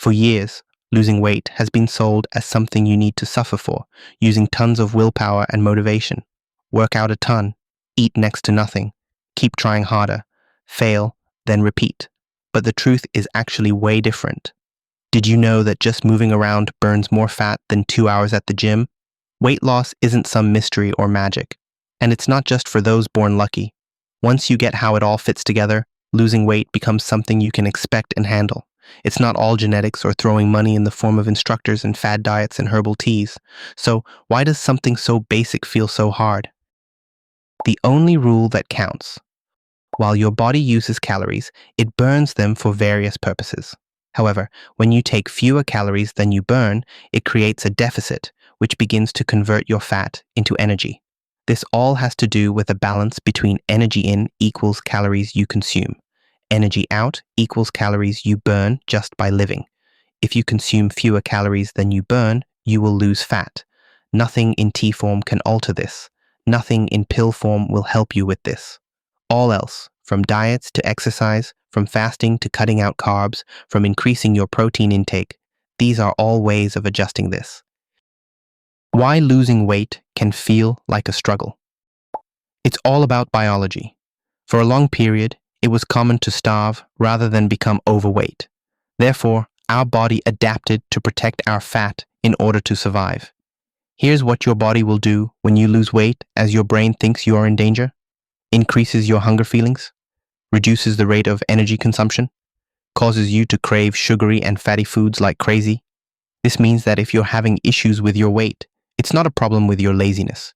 For years, losing weight has been sold as something you need to suffer for, using tons of willpower and motivation. Work out a ton, eat next to nothing, keep trying harder, fail, then repeat. But the truth is actually way different. Did you know that just moving around burns more fat than 2 hours at the gym? Weight loss isn't some mystery or magic. And it's not just for those born lucky. Once you get how it all fits together, losing weight becomes something you can expect and handle. It's not all genetics or throwing money in the form of instructors and fad diets and herbal teas. So why does something so basic feel so hard? The only rule that counts. While your body uses calories, it burns them for various purposes. However, when you take fewer calories than you burn, it creates a deficit, which begins to convert your fat into energy. This all has to do with a balance between energy in equals calories you consume. Energy out equals calories you burn just by living. If you consume fewer calories than you burn, you will lose fat. Nothing in tea form can alter this. Nothing in pill form will help you with this. All else, from diets to exercise, from fasting to cutting out carbs, from increasing your protein intake, these are all ways of adjusting this. Why losing weight can feel like a struggle. It's all about biology. For a long period, it was common to starve rather than become overweight. Therefore, our body adapted to protect our fat in order to survive. Here's what your body will do when you lose weight as your brain thinks you are in danger. Increases your hunger feelings, reduces the rate of energy consumption, causes you to crave sugary and fatty foods like crazy. This means that if you're having issues with your weight, it's not a problem with your laziness.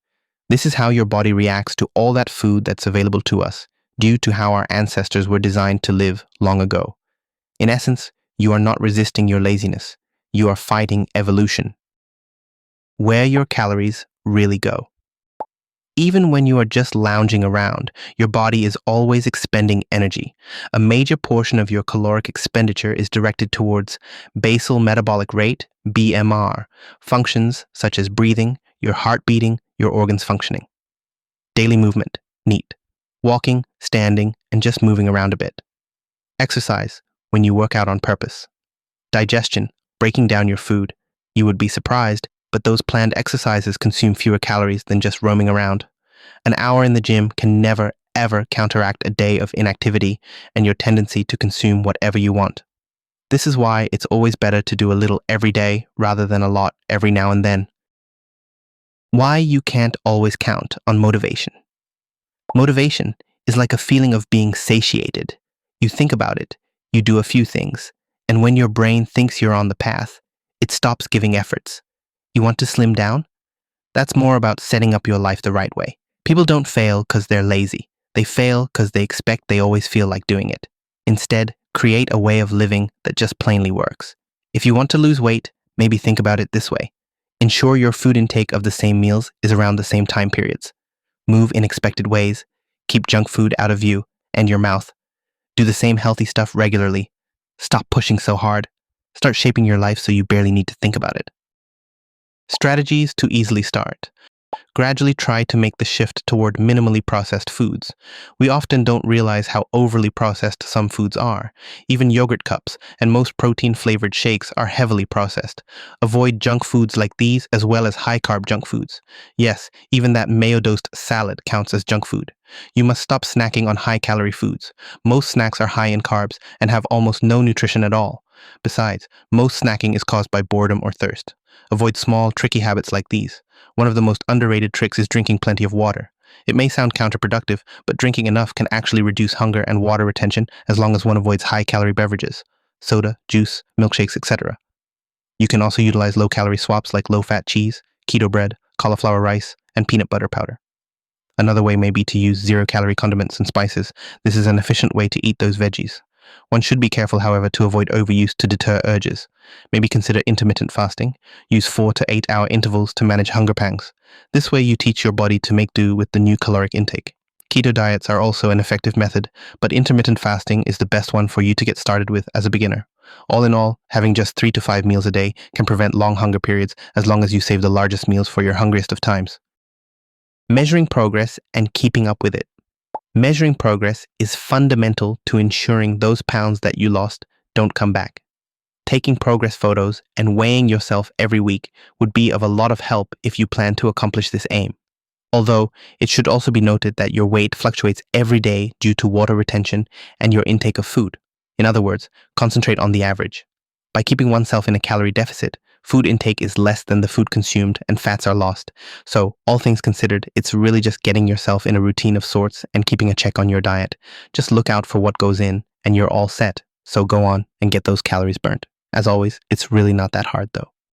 This is how your body reacts to all that food that's available to us, due to how our ancestors were designed to live long ago. In essence, you are not resisting your laziness. You are fighting evolution. Where your calories really go. Even when you are just lounging around, your body is always expending energy. A major portion of your caloric expenditure is directed towards basal metabolic rate, BMR, functions such as breathing, your heart beating, your organs functioning. Daily movement, neat. Walking, standing, and just moving around a bit. Exercise, when you work out on purpose. Digestion, breaking down your food. You would be surprised, but those planned exercises consume fewer calories than just roaming around. An hour in the gym can never, ever counteract a day of inactivity and your tendency to consume whatever you want. This is why it's always better to do a little every day rather than a lot every now and then. Why you can't always count on motivation. Motivation is like a feeling of being satiated. You think about it, you do a few things, and when your brain thinks you're on the path, it stops giving efforts. You want to slim down? That's more about setting up your life the right way. People don't fail because they're lazy. They fail because they expect they always feel like doing it. Instead, create a way of living that just plainly works. If you want to lose weight, maybe think about it this way. Ensure your food intake of the same meals is around the same time periods. Move in expected ways. Keep junk food out of view and your mouth. Do the same healthy stuff regularly. Stop pushing so hard. Start shaping your life so you barely need to think about it. Strategies to easily start. Gradually try to make the shift toward minimally processed foods. We often don't realize how overly processed some foods are. Even yogurt cups and most protein-flavored shakes are heavily processed. Avoid junk foods like these as well as high-carb junk foods. Yes, even that mayo-dosed salad counts as junk food. You must stop snacking on high-calorie foods. Most snacks are high in carbs and have almost no nutrition at all. Besides, most snacking is caused by boredom or thirst. Avoid small, tricky habits like these. One of the most underrated tricks is drinking plenty of water. It may sound counterproductive, but drinking enough can actually reduce hunger and water retention as long as one avoids high-calorie beverages, soda, juice, milkshakes, etc. You can also utilize low-calorie swaps like low-fat cheese, keto bread, cauliflower rice, and peanut butter powder. Another way may be to use zero-calorie condiments and spices. This is an efficient way to eat those veggies. One should be careful, however, to avoid overuse to deter urges. Maybe consider intermittent fasting. Use 4 to 8 hour intervals to manage hunger pangs. This way you teach your body to make do with the new caloric intake. Keto diets are also an effective method, but intermittent fasting is the best one for you to get started with as a beginner. All in all, having just 3 to 5 meals a day can prevent long hunger periods as long as you save the largest meals for your hungriest of times. Measuring progress and keeping up with it. Measuring progress is fundamental to ensuring those pounds that you lost don't come back. Taking progress photos and weighing yourself every week would be of a lot of help if you plan to accomplish this aim. Although, it should also be noted that your weight fluctuates every day due to water retention and your intake of food. In other words, concentrate on the average. By keeping oneself in a calorie deficit, food intake is less than the food consumed and fats are lost. So, all things considered, it's really just getting yourself in a routine of sorts and keeping a check on your diet. Just look out for what goes in and you're all set. So go on and get those calories burnt. As always, it's really not that hard though.